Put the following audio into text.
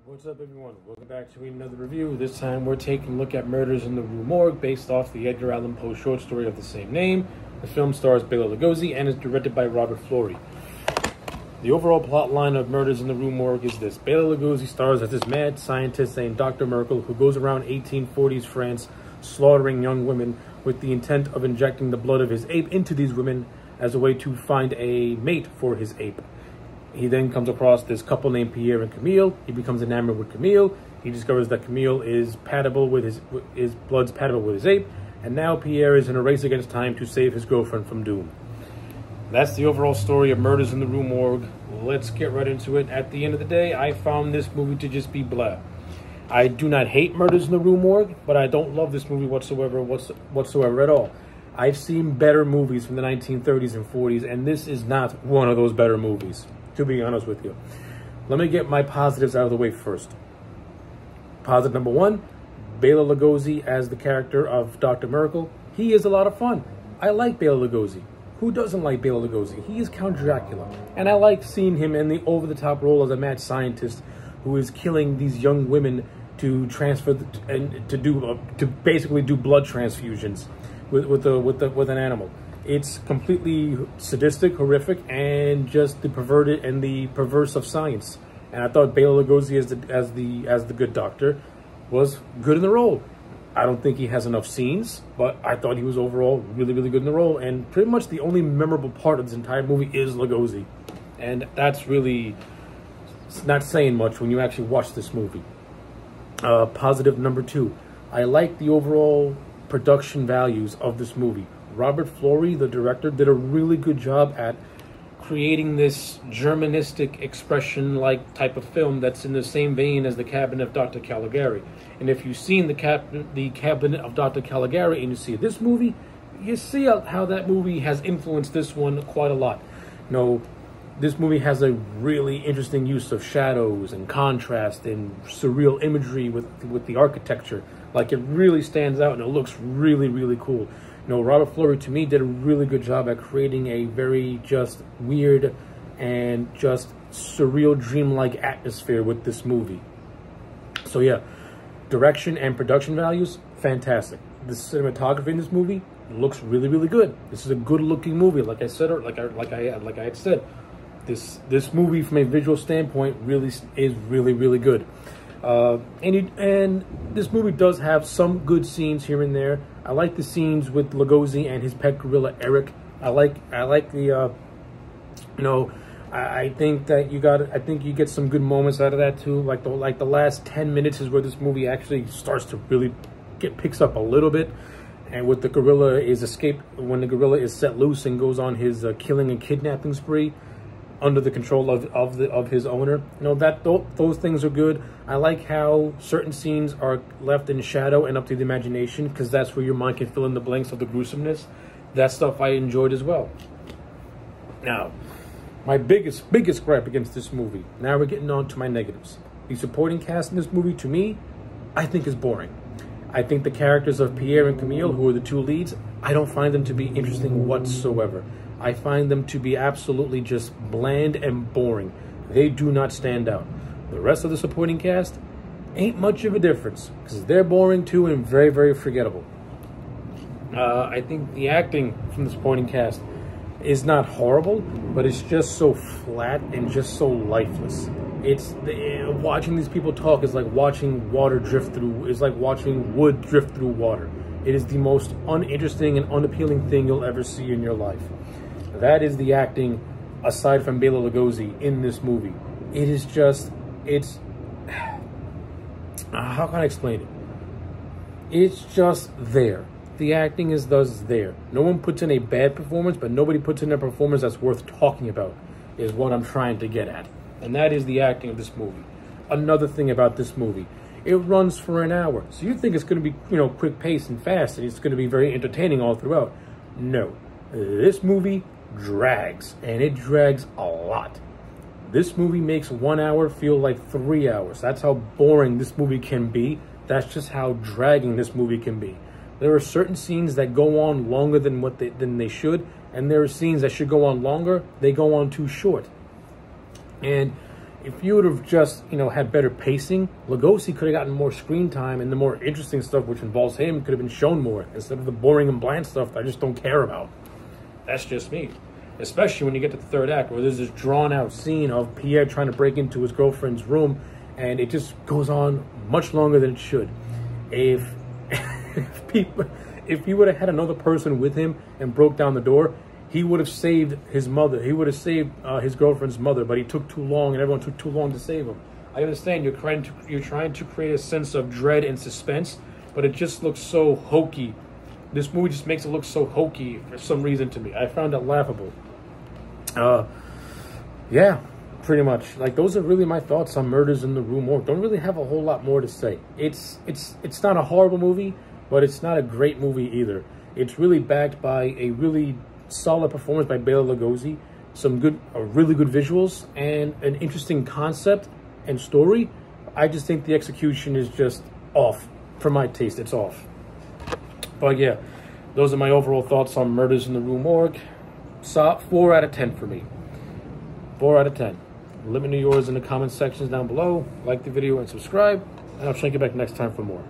What's up, everyone? Welcome back to another review. This time we're taking a look at Murders in the Rue Morgue, based off the Edgar Allen Poe short story of the same name. The film stars Bela Lugosi and is directed by Robert Florey. The overall plot line of Murders in the Rue Morgue is this. Bela Lugosi stars as this mad scientist named Dr. Merkel, who goes around 1840s France slaughtering young women with the intent of injecting the blood of his ape into these women as a way to find a mate for his ape. He then comes across this couple named Pierre and Camille. He becomes enamored with Camille. He discovers that Camille is compatible with his blood's compatible with his ape, and now Pierre is in a race against time to save his girlfriend from doom. That's the overall story of Murders in the Rue Morgue. Let's get right into it. At the end of the day, I found this movie to just be blah. I do not hate Murders in the Rue Morgue, but I don't love this movie whatsoever at all. I've seen better movies from the 1930s and 40s, and this is not one of those better movies, to be honest with you. Let me get my positives out of the way first. Positive number one, Bela Lugosi as the character of Dr. Merkel. He is a lot of fun. I like Bela Lugosi. Who doesn't like Bela Lugosi? He is Count Dracula. And I like seeing him in the over-the-top role as a mad scientist who is killing these young women to transfer to basically do blood transfusions with an animal. It's completely sadistic, horrific, and just the perverted and the perverse of science. And I thought Bela Lugosi as the good doctor was good in the role. I don't think he has enough scenes, but I thought he was overall really, really good in the role. And pretty much the only memorable part of this entire movie is Lugosi, and that's really not saying much when you actually watch this movie. Positive number two, I like the overall production values of this movie. Robert Florey, the director, did a really good job at creating this Germanistic expression-like type of film that's in the same vein as The Cabinet of Dr. Caligari. And if you've seen the Cabinet of Dr. Caligari and you see this movie, you see how that movie has influenced this one quite a lot. You know, this movie has a really interesting use of shadows and contrast and surreal imagery with the architecture. Like, it really stands out and it looks really, really cool. You know, Robert Florey, to me, did a really good job at creating a very just weird and just surreal, dreamlike atmosphere with this movie. So yeah, direction and production values, fantastic. The cinematography in this movie looks really, really good. This is a good-looking movie. Like I said, or like I had said, this movie from a visual standpoint really is really, really good. And this movie does have some good scenes here and there. I like the scenes with Lugosi and his pet gorilla Eric. I like the I think that you get some good moments out of that too. Like the last 10 minutes is where this movie actually starts to really picks up a little bit. And with the gorilla when the gorilla is set loose and goes on his killing and kidnapping spree under the control of his owner. You know, those things are good. I like how certain scenes are left in shadow and up to the imagination, because that's where your mind can fill in the blanks of the gruesomeness. That stuff I enjoyed as well. Now, my biggest gripe against this movie, now we're getting on to my negatives. The supporting cast in this movie, to me, I think is boring. I think the characters of Pierre and Camille, who are the two leads, I don't find them to be interesting whatsoever. I find them to be absolutely just bland and boring. They do not stand out. The rest of the supporting cast ain't much of a difference, because they're boring too and very, very forgettable. I think the acting from the supporting cast is not horrible, but it's just so flat and just so lifeless. Watching these people talk is like watching water drift through. It's like watching wood drift through water. It is the most uninteresting and unappealing thing you'll ever see in your life. That is the acting, aside from Bela Lugosi, in this movie. It is just, how can I explain it? It's just there. The acting is thus there. No one puts in a bad performance, but nobody puts in a performance that's worth talking about, is what I'm trying to get at. And that is the acting of this movie. Another thing about this movie, it runs for an hour. So you think it's going to be, you know, quick paced and fast, and it's going to be very entertaining all throughout. No. This movie drags, and it drags a lot. This movie makes 1 hour feel like 3 hours. That's how boring this movie can be. That's just how dragging this movie can be. There are certain scenes that go on longer than they should, and there are scenes that should go on longer. They go on too short. And if you would have just, you know, had better pacing, Lugosi could have gotten more screen time, and the more interesting stuff which involves him could have been shown more, instead of the boring and bland stuff that I just don't care about. That's just me. Especially when you get to the third act, where there's this drawn-out scene of Pierre trying to break into his girlfriend's room, and it just goes on much longer than it should. If he would have had another person with him and broke down the door, he would have saved his mother. He would have saved his girlfriend's mother, but he took too long, and everyone took too long to save him. I understand you're trying to create a sense of dread and suspense, but it just looks so hokey. This movie just makes it look so hokey for some reason to me. I found it laughable. Yeah, pretty much. Like, those are really my thoughts on Murders in the Rue Morgue. Don't really have a whole lot more to say. It's not a horrible movie, but it's not a great movie either. It's really backed by a really solid performance by Bela Lugosi, some really good visuals, and an interesting concept and story. I just think the execution is just off. For my taste, it's off. But yeah, those are my overall thoughts on Murders in the Rue Morgue. 4 out of 10 for me. 4 out of 10. Let me know yours in the comment sections down below. Like the video and subscribe, and I'll check you back next time for more.